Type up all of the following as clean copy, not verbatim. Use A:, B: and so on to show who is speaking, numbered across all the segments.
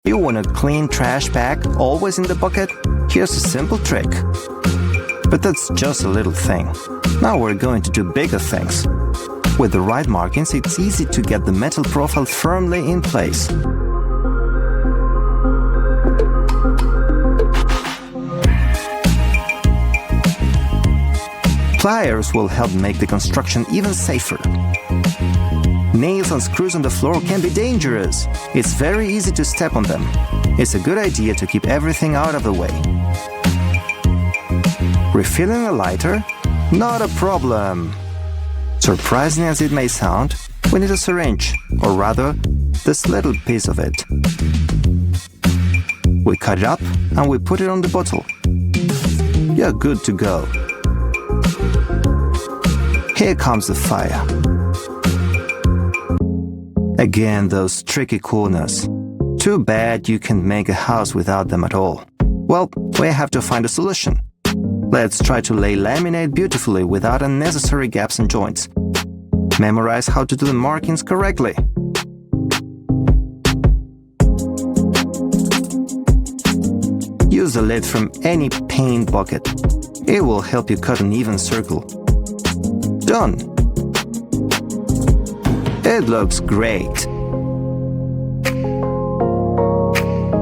A: You want a clean trash bag always in the bucket? Here's a simple trick. But that's just a little thing. Now we're going to do bigger things. With the right markings, it's easy to get the metal profile firmly in place. Pliers will help make the construction even safer. Nails and screws on the floor can be dangerous. It's very easy to step on them. It's a good idea to keep everything out of the way. Refilling a lighter? Not a problem. Surprising as it may sound, we need a syringe, or rather, this little piece of it. We cut it up and we put it on the bottle. You're good to go. Here comes the fire. Again, those tricky corners. Too bad you can't make a house without them at all. Well, we have to find a solution. Let's try to lay laminate beautifully without unnecessary gaps and joints. Memorize how to do the markings correctly. Use a lid from any paint bucket. It will help you cut an even circle. Done! It looks great.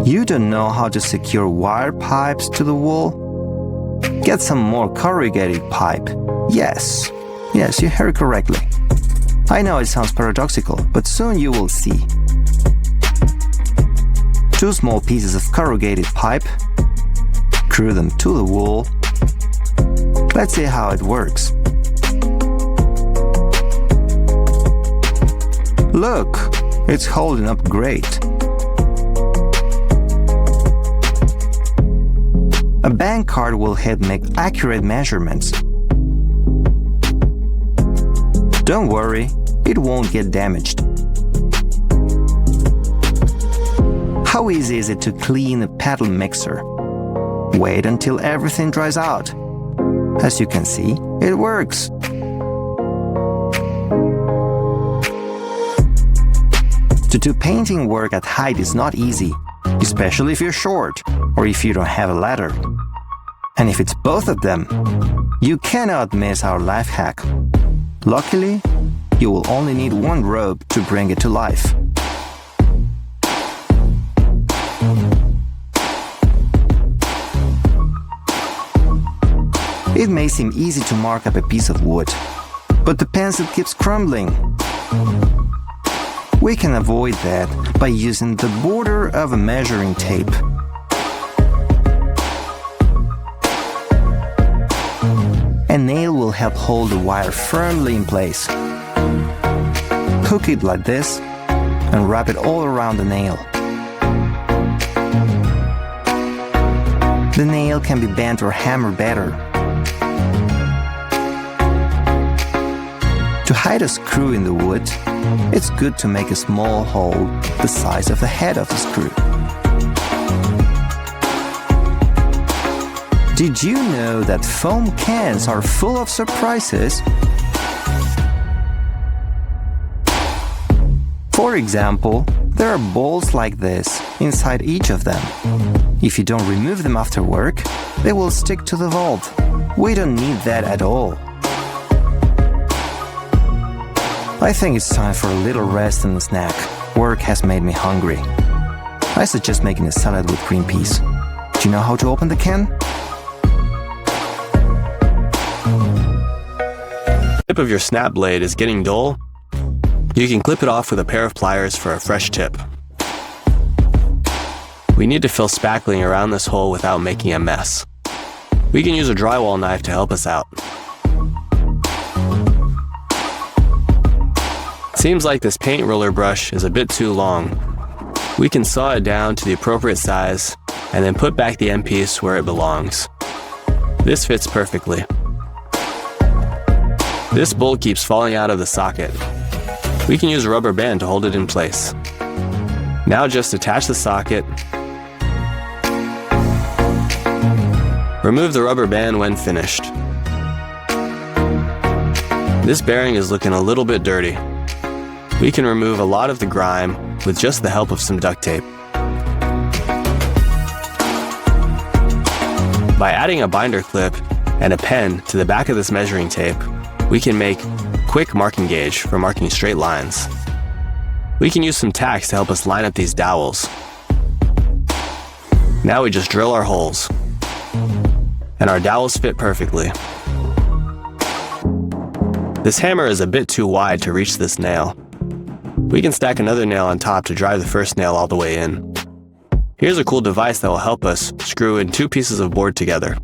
A: You don't know how to secure wire pipes to the wall? Get some more corrugated pipe. Yes, you heard correctly. I know it sounds paradoxical, but soon you will see. 2 small pieces of corrugated pipe. Screw them to the wall. Let's see how it works. Look, it's holding up great. A bank card will help make accurate measurements. Don't worry, it won't get damaged. How easy is it to clean a paddle mixer? Wait until everything dries out. As you can see, it works. To do painting work at height is not easy, especially if you're short or if you don't have a ladder. And if it's both of them, you cannot miss our life hack. Luckily, you will only need 1 rope to bring it to life. It may seem easy to mark up a piece of wood, but the pencil keeps crumbling. We can avoid that by using the border of a measuring tape. A nail will help hold the wire firmly in place. Hook it like this and wrap it all around the nail. The nail can be bent or hammered better. To hide a screw in the wood, it's good to make a small hole the size of the head of the screw. Did you know that foam cans are full of surprises? For example, there are balls like this inside each of them. If you don't remove them after work, they will stick to the vault. We don't need that at all. I think it's time for a little rest and a snack. Work has made me hungry. I suggest making a salad with green peas. Do you know how to open the can?
B: The tip of your snap blade is getting dull. You can clip it off with a pair of pliers for a fresh tip. We need to fill spackling around this hole without making a mess. We can use a drywall knife to help us out. Seems like this paint roller brush is a bit too long. We can saw it down to the appropriate size and then put back the end piece where it belongs. This fits perfectly. This bolt keeps falling out of the socket. We can use a rubber band to hold it in place. Now just attach the socket. Remove the rubber band when finished. This bearing is looking a little bit dirty. We can remove a lot of the grime with just the help of some duct tape. By adding a binder clip and a pen to the back of this measuring tape, we can make quick marking gauge for marking straight lines. We can use some tacks to help us line up these dowels. Now we just drill our holes, and our dowels fit perfectly. This hammer is a bit too wide to reach this nail. We can stack another nail on top to drive the first nail all the way in. Here's a cool device that will help us screw in two pieces of board together.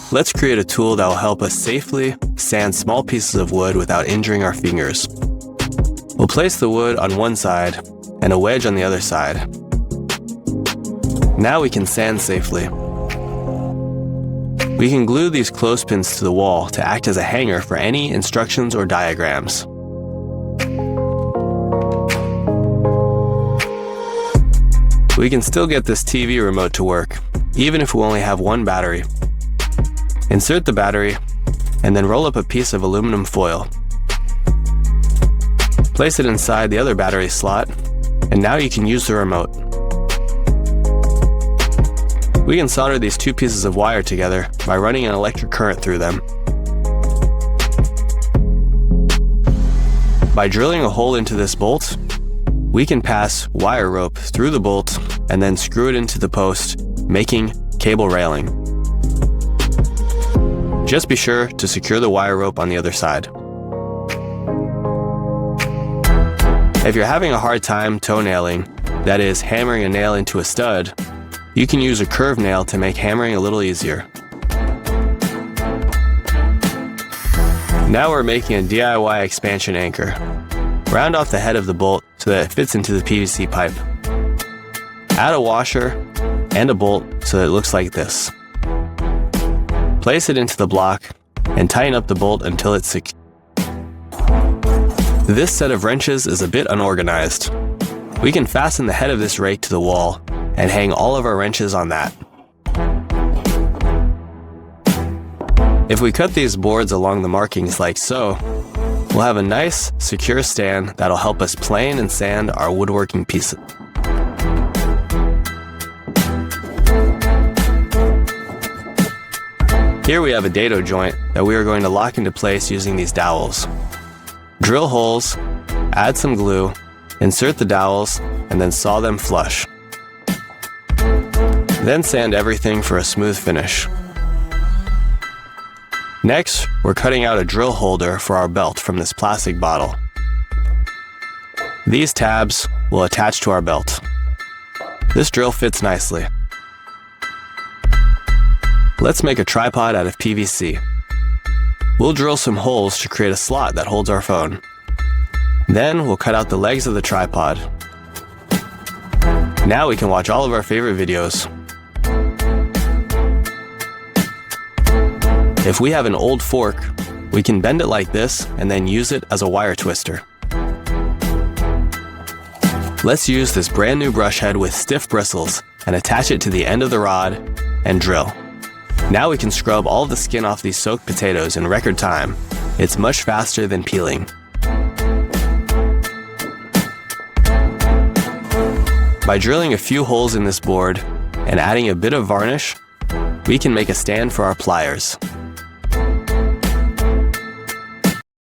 B: Let's create a tool that will help us safely sand small pieces of wood without injuring our fingers. We'll place the wood on one side and a wedge on the other side. Now we can sand safely. We can glue these clothespins to the wall to act as a hanger for any instructions or diagrams. We can still get this TV remote to work, even if we only have one battery. Insert the battery, and then roll up a piece of aluminum foil. Place it inside the other battery slot, and now you can use the remote. We can solder these two pieces of wire together by running an electric current through them. By drilling a hole into this bolt, we can pass wire rope through the bolt and then screw it into the post, making cable railing. Just be sure to secure the wire rope on the other side. If you're having a hard time toenailing, that is, hammering a nail into a stud, you can use a curved nail to make hammering a little easier. Now we're making a DIY expansion anchor. Round off the head of the bolt so that it fits into the PVC pipe. Add a washer and a bolt so that it looks like this. Place it into the block and tighten up the bolt until it's secure. This set of wrenches is a bit unorganized. We can fasten the head of this rake to the wall and hang all of our wrenches on that. If we cut these boards along the markings like so, we'll have a nice, secure stand that'll help us plane and sand our woodworking pieces. Here we have a dado joint that we are going to lock into place using these dowels. Drill holes, add some glue, insert the dowels, and then saw them flush. Then sand everything for a smooth finish. Next, we're cutting out a drill holder for our belt from this plastic bottle. These tabs will attach to our belt. This drill fits nicely. Let's make a tripod out of PVC. We'll drill some holes to create a slot that holds our phone. Then we'll cut out the legs of the tripod. Now we can watch all of our favorite videos. If we have an old fork, we can bend it like this and then use it as a wire twister. Let's use this brand new brush head with stiff bristles and attach it to the end of the rod and drill. Now we can scrub all the skin off these soaked potatoes in record time. It's much faster than peeling. By drilling a few holes in this board and adding a bit of varnish, we can make a stand for our pliers.